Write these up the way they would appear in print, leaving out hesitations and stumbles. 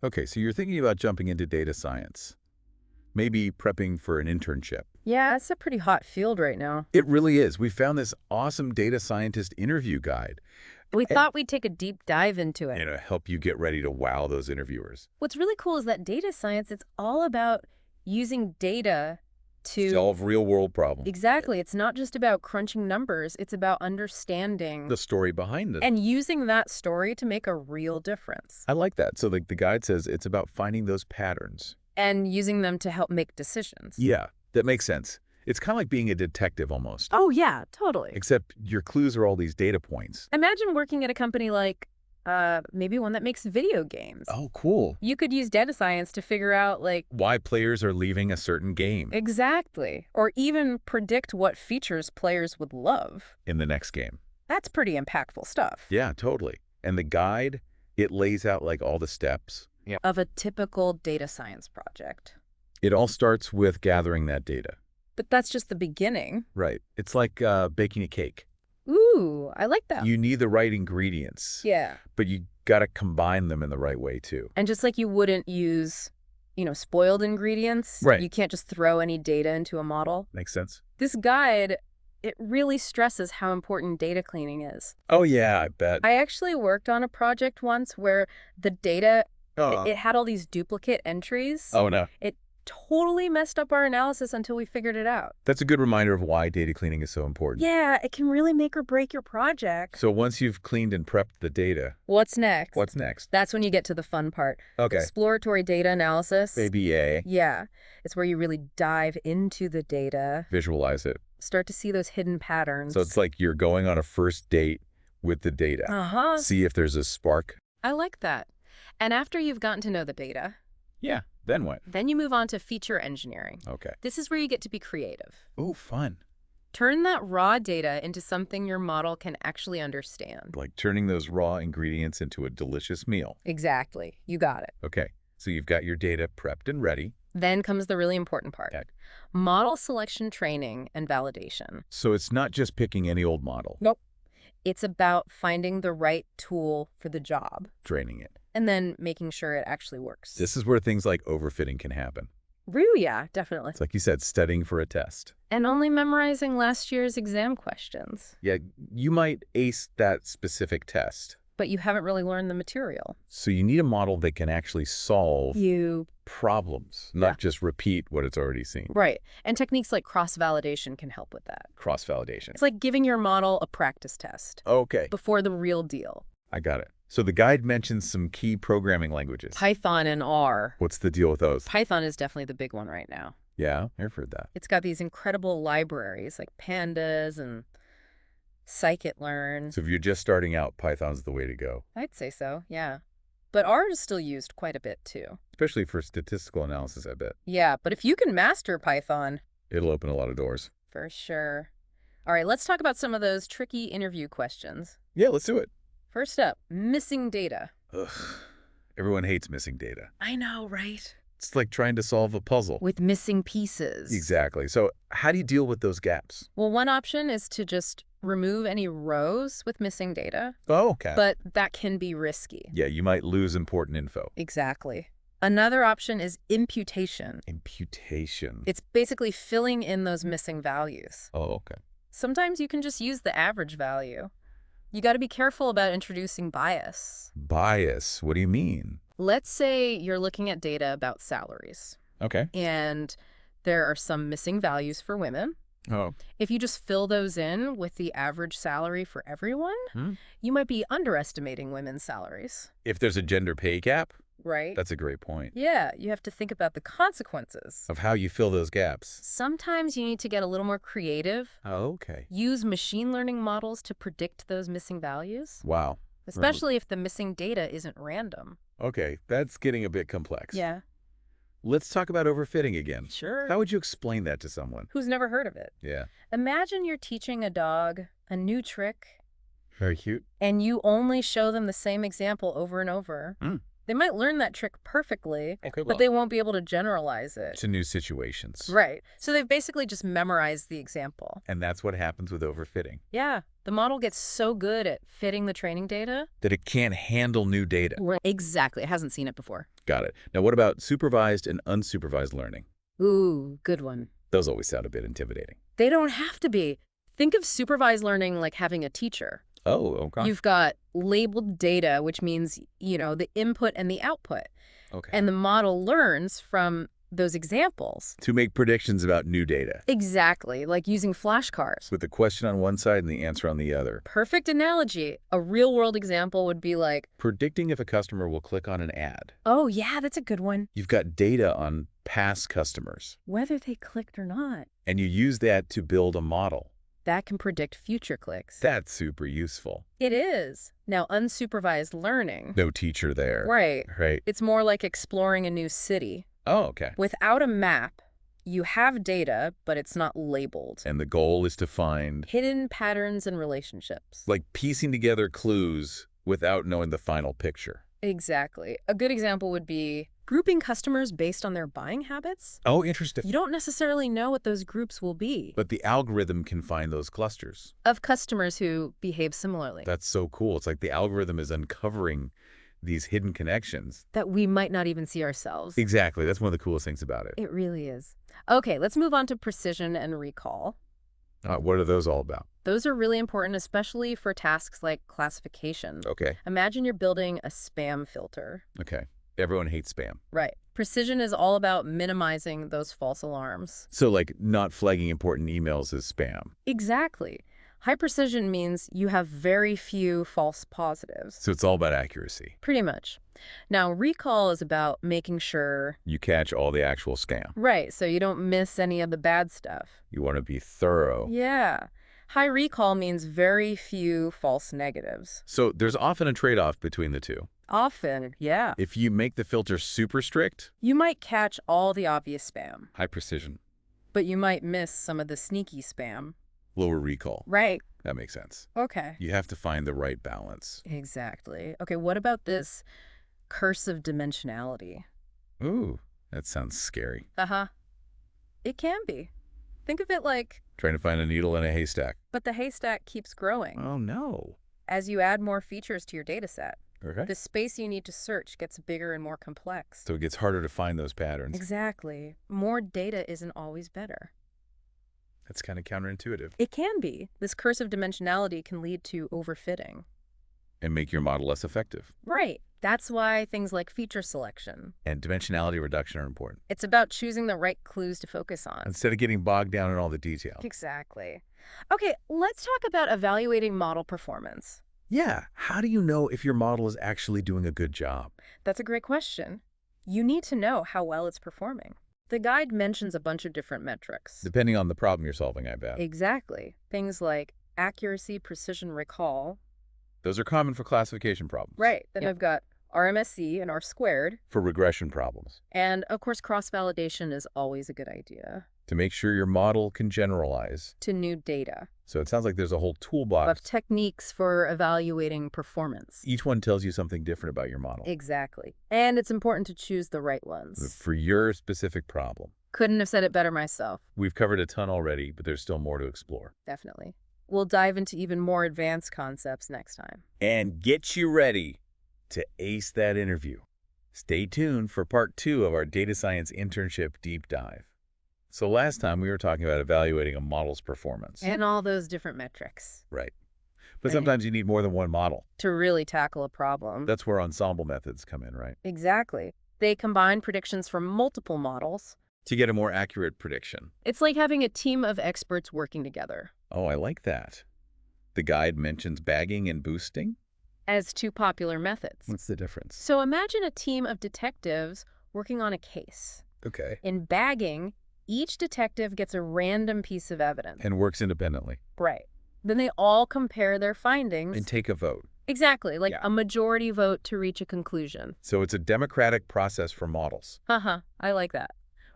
Okay, so you're thinking about jumping into data science, maybe prepping for an internship. Yeah, it's a pretty hot field right now. It really is. We found this awesome data scientist interview guide We and, thought we'd take a deep dive into it. help you get ready to wow those interviewers. What's really cool is that data science, it's all about using data to... Solve real-world problems. Exactly. It's not just about crunching numbers. It's about understanding The story behind it. and using that story to make a real difference. I like that. So like the guide says it's about finding those patterns. And using them to help make decisions. Yeah, that makes sense. It's kind of like being a detective almost, Oh, yeah, totally. except your clues are all these data points. Imagine working at a company like maybe one that makes video games. Oh, cool. You could use data science to figure out, like... Why players are leaving a certain game Exactly. Or even predict what features players would love. in the next game. That's pretty impactful stuff. Yeah, totally. And the guide, it lays out like all the steps. Yeah. Of a typical data science project. It all starts with gathering that data. But that's just the beginning. Right. It's like baking a cake. Ooh, I like that. You need the right ingredients, Yeah. but you got to combine them in the right way too. And just like you wouldn't use, spoiled ingredients, Right. you can't just throw any data into a model. Makes sense? This guide, it really stresses how important data cleaning is. Oh, yeah, I bet. I actually worked on a project once where the data, Oh, it had all these duplicate entries. oh, no. It totally messed up our analysis until we figured it out. That's a good reminder of why data cleaning is so important. Yeah, it can really make or break your project. So once you've cleaned and prepped the data, What's next? what's next? That's when you get to the fun part. Okay. Exploratory data analysis. Baby A. Yeah, it's where you really dive into the data, Visualize it. start to see those hidden patterns. So it's like you're going on a first date with the data. Uh-huh. See if there's a spark. I like that. And after you've gotten to know the data, Yeah. Then what? then you move on to feature engineering. Okay. This is where you get to be creative. Ooh, fun. Turn that raw data into something your model can actually understand. Like turning those raw ingredients into a delicious meal. Exactly. You got it. Okay. So you've got your data prepped and ready. Then comes the really important part. Yeah. Model selection training and validation. So it's not just picking any old model, Nope. It's about finding the right tool for the job training it. and then making sure it actually works. This is where things like overfitting can happen. Really, yeah, definitely. It's like you said, studying for a test. And only memorizing last year's exam questions. Yeah, you might ace that specific test. But you haven't really learned the material. So you need a model that can actually solve problems, not just repeat what it's already seen. Right. And techniques like cross-validation can help with that. Cross-validation. It's like giving your model a practice test Okay, before the real deal. I got it. So the guide mentions some key programming languages. Python and R. What's the deal with those? Python is definitely the big one right now. Yeah, I've heard that. It's got these incredible libraries like pandas and scikit-learn. So if you're just starting out, Python's the way to go, I'd say so, yeah. But R is still used quite a bit too. especially for statistical analysis, I bet. Yeah, but if you can master Python, It'll open a lot of doors. for sure. All right, let's talk about some of those tricky interview questions. Yeah, let's do it. First up, missing data. Ugh. Everyone hates missing data. I know, right? It's like trying to solve a puzzle. With missing pieces. Exactly. So how do you deal with those gaps? Well, one option is to just remove any rows with missing data, Oh, okay. but that can be risky. Yeah, you might lose important info. Exactly. Another option is imputation. Imputation. It's basically filling in those missing values. Oh, okay. Sometimes you can just use the average value. You got to be careful about introducing bias. Bias. What do you mean? Let's say you're looking at data about salaries, Okay. and there are some missing values for women. Oh. If you just fill those in with the average salary for everyone, you might be underestimating women's salaries, If there's a gender pay gap, right? that's a great point. Yeah, you have to think about the consequences. Of how you fill those gaps. Sometimes you need to get a little more creative. Oh, okay. Use machine learning models to predict those missing values, Wow. especially if the missing data isn't random. Okay, that's getting a bit complex. Yeah, Let's talk about overfitting again. sure. How would you explain that to someone? Who's never heard of it? Yeah. Imagine you're teaching a dog a new trick, Very cute. and you only show them the same example over and over. They might learn that trick perfectly, Okay, but they won't be able to generalize it. to new situations. Right. So they've basically just memorized the example. And that's what happens with overfitting. Yeah. The model gets so good at fitting the training data. That it can't handle new data. Exactly. It hasn't seen it before. Got it. Now, what about supervised and unsupervised learning? Ooh, good one. Those always sound a bit intimidating. They don't have to be. Think of supervised learning like having a teacher. Oh, okay. You've got labeled data, which means, the input and the output. Okay. And the model learns from those examples. To make predictions about new data. Exactly, like using flashcards. With the question on one side and the answer on the other. Perfect analogy. A real-world example would be like, predicting if a customer will click on an ad. oh, yeah, that's a good one. You've got data on past customers. Whether they clicked or not. And you use that to build a model. That can predict future clicks. That's super useful. It is. Now, unsupervised learning. No teacher there. Right. Right. It's more like exploring a new city. Oh, okay. Without a map, you have data, but it's not labeled. And the goal is to find Hidden patterns and relationships. like piecing together clues without knowing the final picture. Exactly. A good example would be grouping customers based on their buying habits. Oh, interesting. You don't necessarily know what those groups will be. But the algorithm can find those clusters. Of customers who behave similarly. That's so cool. It's like the algorithm is uncovering these hidden connections. That we might not even see ourselves. Exactly. That's one of the coolest things about it. It really is. Okay, let's move on to precision and recall. What are those all about? Those are really important, especially for tasks like classification. Okay. Imagine you're building a spam filter. Okay. Everyone hates spam. Right. Precision is all about minimizing those false alarms. So like not flagging important emails as spam. Exactly. High precision means you have very few false positives. So it's all about accuracy. Pretty much. Now, recall is about making sure... You catch all the actual scam. Right, so you don't miss any of the bad stuff. You want to be thorough. Yeah. High recall means very few false negatives. So there's often a trade-off between the two. Often, yeah. If you make the filter super strict, You might catch all the obvious spam, high precision, but you might miss some of the sneaky spam. lower recall. Right. That makes sense. Okay. You have to find the right balance. Exactly. Okay, what about this curse of dimensionality? Ooh, that sounds scary. Uh-huh. It can be. Think of it like, Trying to find a needle in a haystack. but the haystack keeps growing. Oh, no. As you add more features to your data set, Okay. the space you need to search gets bigger and more complex. So it gets harder to find those patterns. Exactly. More data isn't always better. That's kind of counterintuitive. It can be. This curse of dimensionality can lead to overfitting. And make your model less effective. Right. That's why things like feature selection. And dimensionality reduction are important. It's about choosing the right clues to focus on. Instead of getting bogged down in all the detail. Exactly. Okay, let's talk about evaluating model performance. Yeah. How do you know if your model is actually doing a good job? That's a great question. You need to know how well it's performing. The guide mentions a bunch of different metrics. Depending on the problem you're solving, I bet. Exactly. Things like accuracy, precision, recall. Those are common for classification problems. Right. Then I've got RMSE and R squared. For regression problems. And, of course, cross-validation is always a good idea. To make sure your model can generalize. To new data. So it sounds like there's a whole toolbox. Of techniques for evaluating performance. Each one tells you something different about your model. Exactly. And it's important to choose the right ones. For your specific problem. Couldn't have said it better myself. We've covered a ton already, but there's still more to explore. Definitely. We'll dive into even more advanced concepts next time. And get you ready to ace that interview. Stay tuned for part 2 of our data science internship deep dive. So last time we were talking about evaluating a model's performance. And all those different metrics. Right. But sometimes you need more than one model. To really tackle a problem. That's where ensemble methods come in, right? Exactly. They combine predictions from multiple models. To get a more accurate prediction. It's like having a team of experts working together. Oh, I like that. The guide mentions bagging and boosting. As two popular methods. What's the difference? So imagine a team of detectives working on a case. Okay. In bagging, each detective gets a random piece of evidence. And works independently. Right. Then they all compare their findings. And take a vote. Exactly, like a majority vote to reach a conclusion. So it's a democratic process for models. Haha, I like that.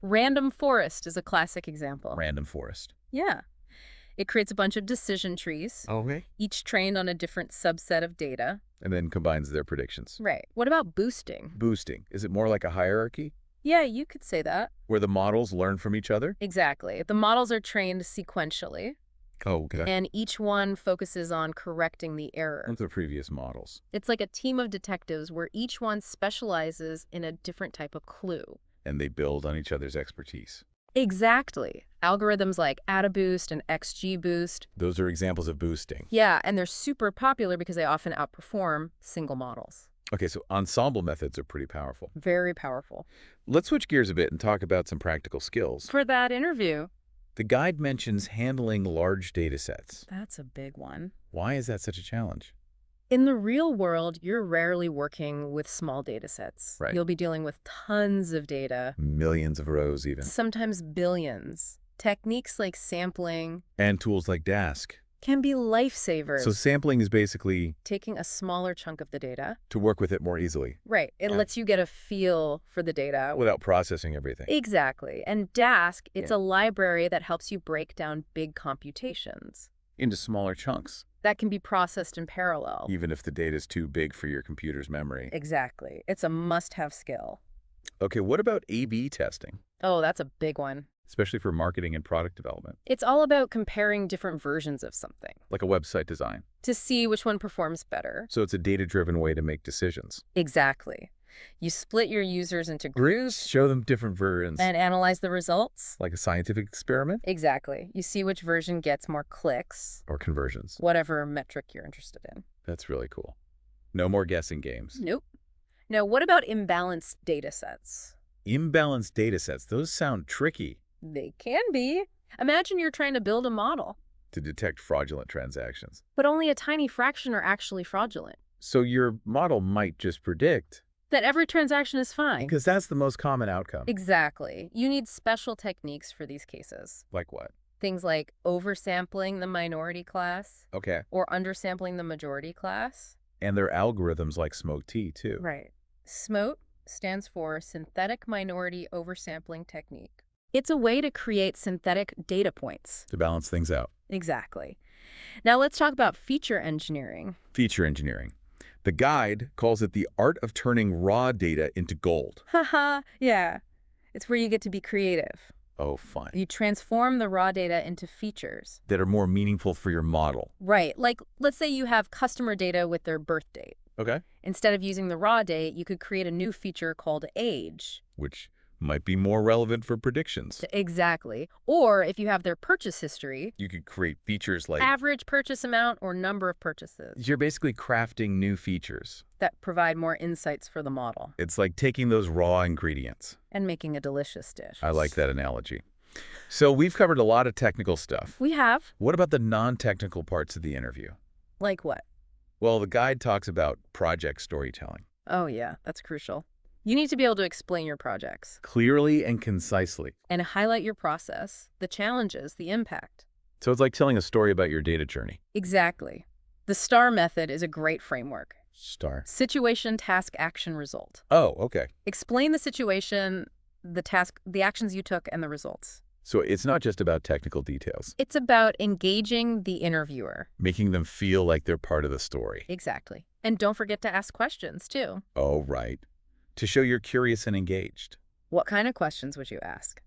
Random forest is a classic example. Random forest. Yeah. It creates a bunch of decision trees, Okay. each trained on a different subset of data. And then combines their predictions. Right. What about boosting? Boosting. Is it more like a hierarchy Yeah, you could say that. where the models learn from each other? Exactly. The models are trained sequentially, Oh, okay. and each one focuses on correcting the error. With the previous models. It's like a team of detectives where each one specializes in a different type of clue. And they build on each other's expertise. Exactly. Algorithms like AdaBoost and XGBoost. Those are examples of boosting. Yeah, and they're super popular because they often outperform single models. Okay, so ensemble methods are pretty powerful. Very powerful. Let's switch gears a bit and talk about some practical skills. For that interview. The guide mentions handling large data sets. That's a big one. Why is that such a challenge? In the real world, you're rarely working with small data sets. Right. You'll be dealing with tons of data, Millions of rows even. sometimes billions. Techniques like sampling And tools like Dask. can be lifesavers. So sampling is basically Taking a smaller chunk of the data. to work with it more easily Right. It Yeah. lets you get a feel for the data. without processing everything. Exactly. And Dask, it's Yeah. a library that helps you break down big computations Into smaller chunks, that can be processed in parallel. even if the data is too big for your computer's memory. Exactly. It's a must-have skill. Okay, what about A/B testing, Oh, that's a big one. especially for marketing and product development, It's all about comparing different versions of something like a website design? to see which one performs better. So it's a data-driven way to make decisions. Exactly. You split your users into groups Show them different versions, and analyze the results. like a scientific experiment Exactly. You see which version gets more clicks, or conversions. whatever metric you're interested in. That's really cool. No more guessing games. Nope. Now, what about imbalanced data sets? Imbalanced data sets, those sound tricky They can be. Imagine you're trying to build a model, to detect fraudulent transactions. but only a tiny fraction are actually fraudulent. So your model might just predict, That every transaction is fine. because that's the most common outcome. Exactly. You need special techniques for these cases. Like what? Things like oversampling the minority class Okay. or undersampling the majority class. And there are algorithms like SMOTE too. Right. SMOTE stands for Synthetic Minority Oversampling Technique. It's a way to create synthetic data points. To balance things out. Exactly. Now let's talk about feature engineering. Feature engineering. The guide calls it the art of turning raw data into gold. Haha, yeah. It's where you get to be creative. Oh, fine. You transform the raw data into features. That are more meaningful for your model. Right. Like, let's say you have customer data with their birth date. Okay. Instead of using the raw date, you could create a new feature called age. Which might be more relevant for predictions. Exactly. Or if you have their purchase history, You could create features like... average purchase amount or number of purchases You're basically crafting new features. that provide more insights for the model It's like taking those raw ingredients. and making a delicious dish. I like that analogy. So we've covered a lot of technical stuff. We have. What about the non-technical parts of the interview? Like what? Well, the guide talks about project storytelling. Oh, yeah, that's crucial. You need to be able to explain your projects Clearly and concisely. and highlight your process, the challenges, the impact. So it's like telling a story about your data journey. Exactly. The STAR method is a great framework. Star. Situation, task, action, result. Oh, okay. Explain the situation, the task, the actions you took, and the results. So it's not just about technical details. It's about engaging the interviewer. Making them feel like they're part of the story. Exactly. And don't forget to ask questions, too. Oh, right. To show you're curious and engaged. What kind of questions would you ask?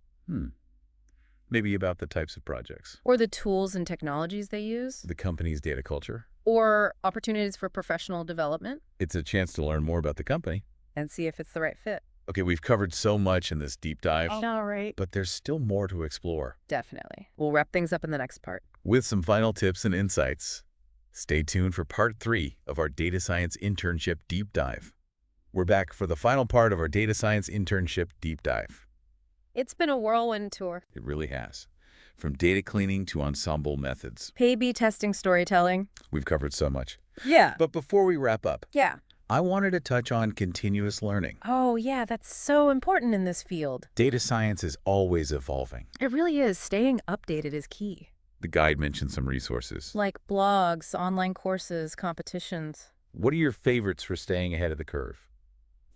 Maybe about the types of projects. Or the tools and technologies they use? The company's data culture. Or opportunities for professional development? It's a chance to learn more about the company. And see if it's the right fit. Okay, we've covered so much in this deep dive, All right. but there's still more to explore. Definitely. We'll wrap things up in the next part. With some final tips and insights. Stay tuned for part 3 of our Data Science Internship Deep Dive. We're back for the final part of our Data Science Internship Deep Dive. It's been a whirlwind tour. It really has. From data cleaning to ensemble methods. A/B testing storytelling. We've covered so much. Yeah. But before we wrap up, Yeah. I wanted to touch on continuous learning. Oh, yeah, that's so important in this field. Data science is always evolving. It really is. Staying updated is key. The guide mentioned some resources. Like blogs, online courses, competitions. What are your favorites for staying ahead of the curve?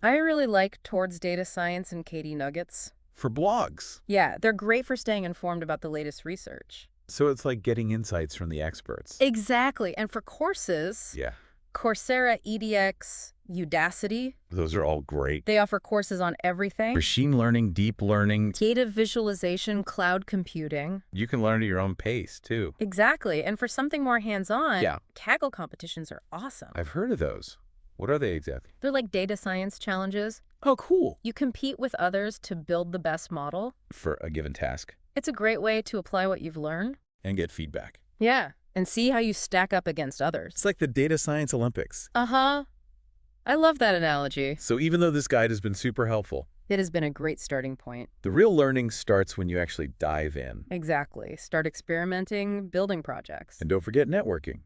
I really like Towards Data Science and Katie Nuggets. For blogs. Yeah, they're great for staying informed about the latest research. So it's like getting insights from the experts. Exactly. And for courses, Yeah, Coursera, EDX, Udacity, those are all great. they offer courses on everything. Machine learning, deep learning, Data visualization, cloud computing. you can learn at your own pace, too. Exactly. And for something more hands-on, Yeah. Kaggle competitions are awesome. I've heard of those. What are they exactly? They're like data science challenges. Oh, cool. You compete with others to build the best model. For a given task. It's a great way to apply what you've learned. And get feedback. Yeah, and see how you stack up against others. It's like the Data Science Olympics. Uh-huh. I love that analogy. So even though this guide has been super helpful, It has been a great starting point. the real learning starts when you actually dive in. Exactly. Start experimenting, building projects. And don't forget networking.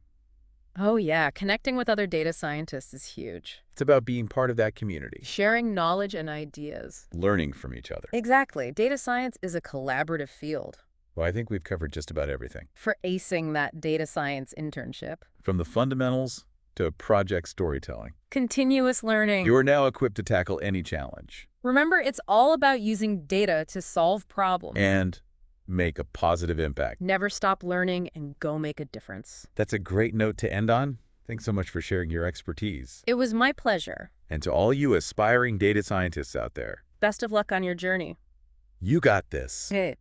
Oh yeah, connecting with other data scientists is huge. It's about being part of that community, Sharing knowledge and ideas. learning from each other. Exactly. Data science is a collaborative field. Well, I think we've covered just about everything. For acing that data science internship. From the fundamentals to project storytelling. Continuous learning. You are now equipped to tackle any challenge. Remember, it's all about using data to solve problems. And make a positive impact. Never stop learning and go make a difference. That's a great note to end on. Thanks so much for sharing your expertise. It was my pleasure. And to all you aspiring data scientists out there, Best of luck on your journey. you got this. Hey.